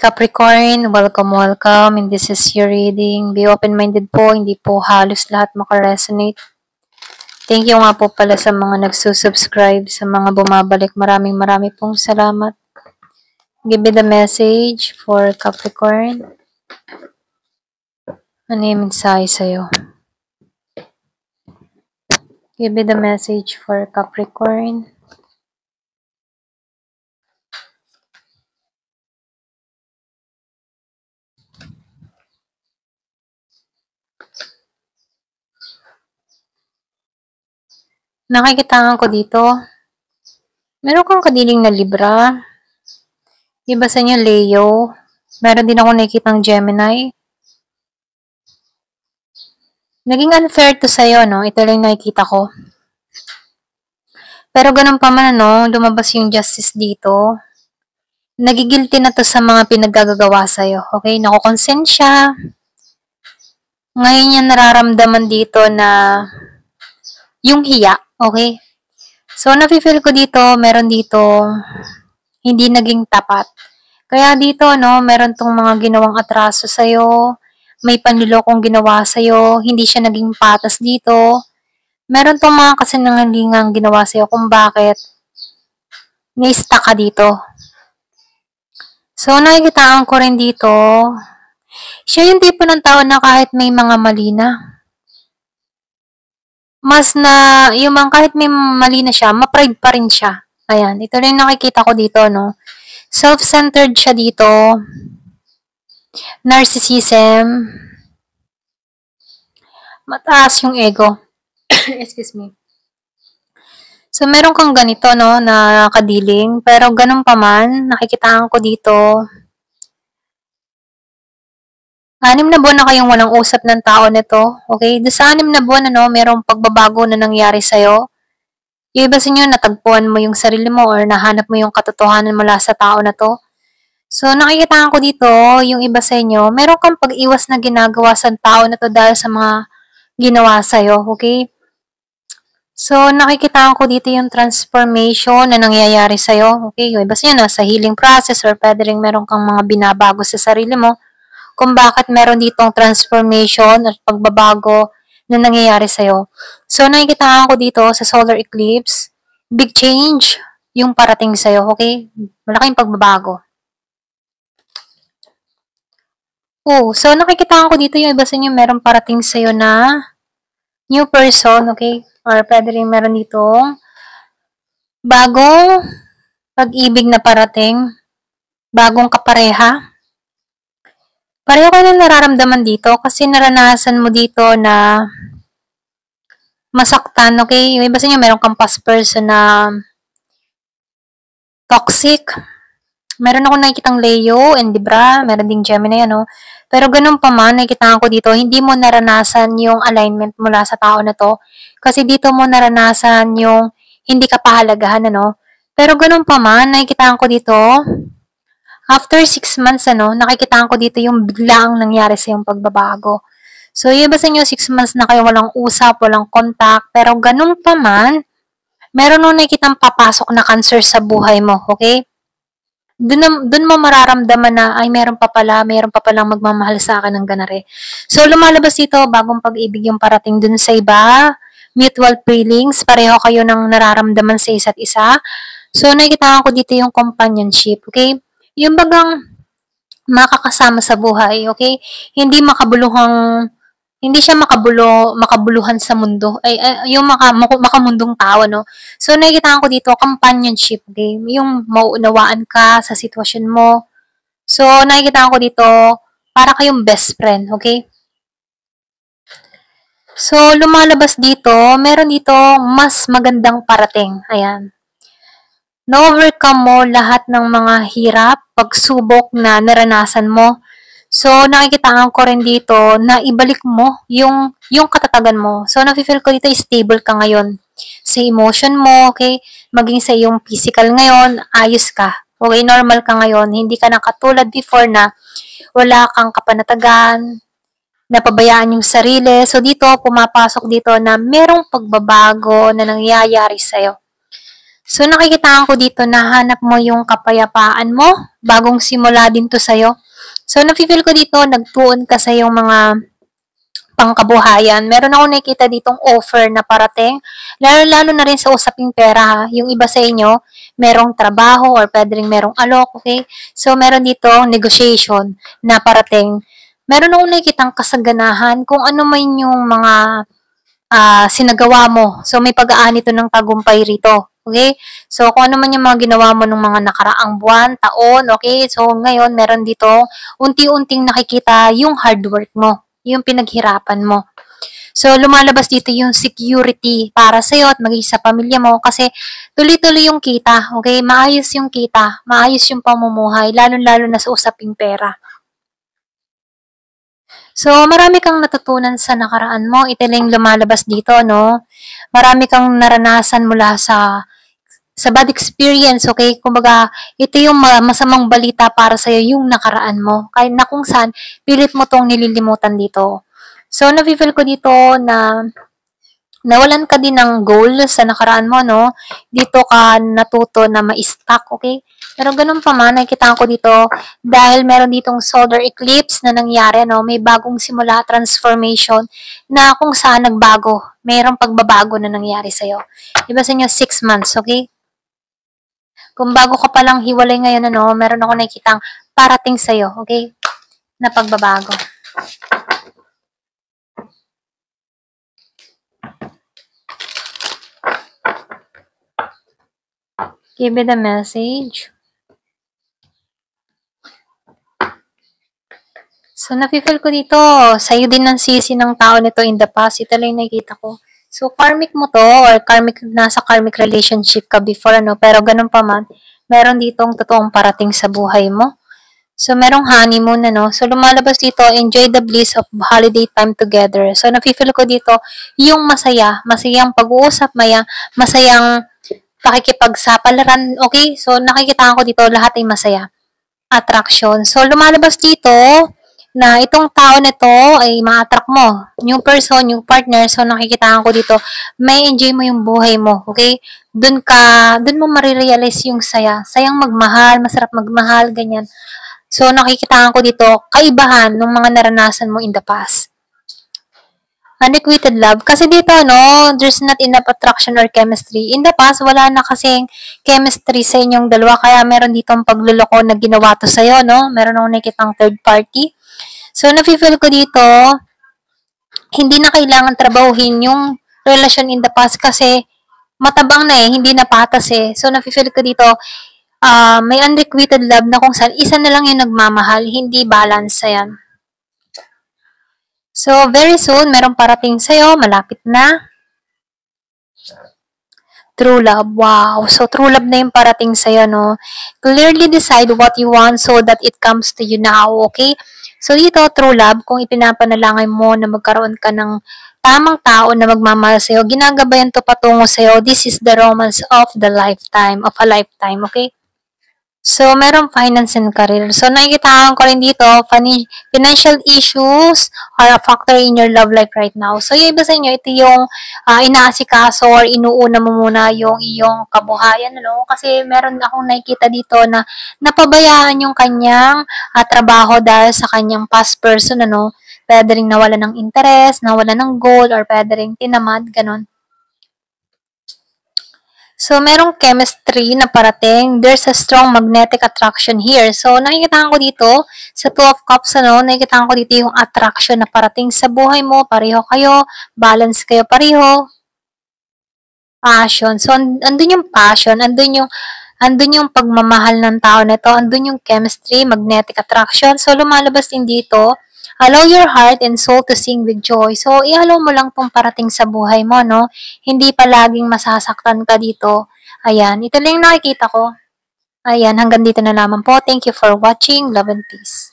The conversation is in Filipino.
Capricorn, welcome. And this is your reading. Be open-minded po, hindi po halos lahat makaresonate. Thank you nga po pala sa mga nagsusubscribe, sa mga bumabalik. Maraming pong salamat. Give me the message for Capricorn. Ano yung mensahe sa'yo? Give me the message for Capricorn. Nakikitangan ko dito. Meron kang kadiling na Libra. Iba sa inyo, Leo. Meron din ako nakikitang Gemini. Naging unfair to sa'yo, no? Ito lang nakikita ko. Pero ganun pa man, no? Lumabas yung justice dito. Nagigilty na to sa mga pinaggagawa sa'yo. Okay? Nakukonsensya. Ngayon niya nararamdaman dito na yung hiya. Okay? So, nafe-feel ko dito, meron dito hindi naging tapat. Kaya dito, no, meron tong mga ginawang atraso sa'yo, may panlilokong ginawa sa'yo, hindi siya naging patas dito. Meron tong mga kasinungalingang ginawa sa'yo kung bakit na-stuck ka dito. So, nakikitaan ko rin dito, siya yung tipo ng tao na kahit may mga mali na, yung kahit may mali na siya, ma-pride pa rin siya. Ayan, ito rin nakikita ko dito, no. Self-centered siya dito. Narcissism. Mataas yung ego. Excuse me. So, meron kang ganito, no, na kadiling. Pero ganun pa man, nakikitaan ko dito. 6 na buwan na kayong walang usap ng tao nito. Okay? Doon sa 6 na buwan, ano, merong pagbabago na nangyari sa'yo. Yung iba sa inyo, natagpuan mo yung sarili mo or nahanap mo yung katotohanan mula sa tao na to. So, nakikitaan ko dito, yung iba sa inyo, meron kang pag-iwas na ginagawa sa tao na to dahil sa mga ginawa sa'yo. Okay? So, nakikitaan ko dito yung transformation na nangyayari sa'yo. Okay? Yung iba sa inyo, nasa healing process or pwede rin meron kang mga binabago sa sarili mo. Kung bakit meron ditong transformation at pagbabago na nangyayari sa'yo. So, nakikitaan ko dito sa solar eclipse, big change yung parating sa'yo, okay? Malaking pagbabago. So, nakikitaan ko dito yung iba sa inyo meron parating sa'yo na new person, okay? Or pwede rin meron ditong bagong pag-ibig na parating, bagong kapareha. Pareho kayo na nararamdaman dito kasi naranasan mo dito na masaktan, okay? Yung iba sa inyo, meron kang past person na toxic. Meron ako nakikitang Leo and Libra, meron ding Gemini, ano? Pero ganun pa man, nakikita ko dito, hindi mo naranasan yung alignment mula sa tao na to. Kasi dito mo naranasan yung hindi ka pahalagahan, ano? Pero ganun pa man, nakikita ko dito, after 6 months, ano, nakikita ko dito yung biglaang nangyari sa yung pagbabago. So, yung iba sa inyo, 6 months na kayo walang usap, walang contact, pero ganun pa man, meron nung nakikitang papasok na cancer sa buhay mo, okay? Dun mo mararamdaman na, ay, meron pa palang magmamahal sa akin ng ganare. So, lumalabas dito, bagong pag-ibig yung parating dun sa iba, mutual feelings, pareho kayo ng nararamdaman sa isa't isa. So, nakikita ko dito yung companionship, okay? Yung bagang makakasama sa buhay, okay? Hindi siya makabuluhan sa mundo. Yung makamundong tao, no? So, nakikita ko dito, companionship, okay? Yung mauunawaan ka sa sitwasyon mo. So, nakikita ko dito, para kayong best friend, okay? So, lumalabas dito, meron dito mas magandang parating. Ayan. Na-overcome mo lahat ng mga hirap, pagsubok na naranasan mo. So, nakikitaan ko rin dito na ibalik mo yung katatagan mo. So, nafe-feel ko dito stable ka ngayon sa emotion mo, okay? Maging sa iyong physical ngayon, ayos ka. Okay, normal ka ngayon. Hindi ka na katulad before na wala kang kapanatagan, napabayaan yung sarili. So, dito, pumapasok dito na merong pagbabago na nangyayari sa'yo. So, nakikitaan ko dito na hanap mo yung kapayapaan mo. Bagong simula din to sa'yo. So, nafe-feel ko dito, nagtuon ka sa yung mga pangkabuhayan. Meron ako nakikita ditong offer na parating. Lalo-lalo na rin sa usaping pera ha. Yung iba sa inyo, merong trabaho or pwede rin merong alok, okay? So, meron dito negotiation na parating. Meron akong nakikitang kasaganahan kung ano man yung mga sinagawa mo. So, may pag-aani ito ng tagumpay rito. Okay? So, kung ano man yung mga ginawa mo ng mga nakaraang buwan, taon, okay? So, ngayon, meron dito, unti-unting nakikita yung hard work mo, yung pinaghirapan mo. So, lumalabas dito yung security para sa'yo at maging sa pamilya mo kasi tuloy-tuloy yung kita, okay? Maayos yung kita, maayos yung pamumuhay, lalo-lalo na sa usaping pera. So, marami kang natutunan sa nakaraan mo. Ito lang lumalabas dito, no? Marami kang naranasan mula sa bad experience, okay? Kumbaga, ito yung masamang balita para sa'yo, yung nakaraan mo. Kahit na kung saan, pilit mo tong nililimutan dito. So, nafe-feel ko dito na nawalan ka din ng goal sa nakaraan mo, no? Dito ka natuto na ma-stuck, okay? Pero ganun pa man, nakikita ko dito, dahil meron ditong solar eclipse na nangyari, no? May bagong simula, transformation, na kung saan nagbago. Mayroong pagbabago na nangyari sa'yo. Iba sa inyo, 6 months, okay? Kung bago ka palang hiwalay ngayon, ano, meron ako nakikitang parating sa'yo, okay? Na pagbabago. Give me the message. So, nafe-feel ko dito, sa'yo din ng sisi ng tao nito in the past. Ito lang nakikita ko. So, karmic mo to, or nasa karmic relationship ka before, ano, pero ganun pa man, meron ditong totoong parating sa buhay mo. So, merong honeymoon, ano. So, lumalabas dito, enjoy the bliss of holiday time together. So, nafe-feel ko dito, yung masayang pag-uusap, masayang pakikipagsapalaran, okay? So, nakikita ko dito, lahat ay masaya. Attraction. So, lumalabas dito na itong tao nito ay ma-attract mo. Yung person, yung partner, so nakikita ko dito, may enjoy mo yung buhay mo, okay? Dun mo marirealize yung saya. Sayang magmahal, masarap magmahal, ganyan. So, nakikita ko dito, kaibahan ng mga naranasan mo in the past. Unrequited love. Kasi dito, no, there's not enough attraction or chemistry. In the past, wala na kasing chemistry sa inyong dalawa. Kaya meron ditong pagluloko na ginawa to sa'yo, no? Meron akong nakikitang third party. So, nafe-feel ko dito, hindi na kailangan trabahuhin yung relasyon in the past kasi matabang na hindi na patas eh. So, nafe-feel ko dito, may unrequited love na kung saan isa na lang yung nagmamahal, hindi balance yan. So, very soon, merong parating sa'yo, malapit na. True love, wow. So, true love na yung parating sa'yo, no? Clearly decide what you want so that it comes to you now, okay? So, dito, true love, kung ipinapanalangin mo na magkaroon ka ng tamang tao na magmamahal sa'yo, ginagabayan to patungo sa'yo, this is the romance of a lifetime, okay? So, merong finance and career. So, nakikita ko rin dito, financial issues are a factor in your love life right now. So, yung iba sa inyo, ito yung inaasikaso or inuuna mo muna yung iyong kabuhayan, ano? Kasi meron akong nakikita dito na napabayaan yung kanyang trabaho dahil sa kanyang past person, ano? Pwede rin nawala ng interest, nawala ng goal, or pwede rin tinamad, ganun. So, merong chemistry na parating. There's a strong magnetic attraction here. So, nakikita ko dito, sa Two of Cups, ano, nakikita ko dito yung attraction na parating sa buhay mo. Pareho kayo, balance kayo pareho. Passion. So, andun yung passion, andun yung pagmamahal ng tao na to, andun yung chemistry, magnetic attraction. So, lumalabas din dito, allow your heart and soul to sing with joy. So, i-allow mo lang tong parating sa buhay mo, no? Hindi palaging masasaktan ka dito. Ayan, ito lang yung nakikita ko. Ayan, hanggang dito na lamang po. Thank you for watching. Love and peace.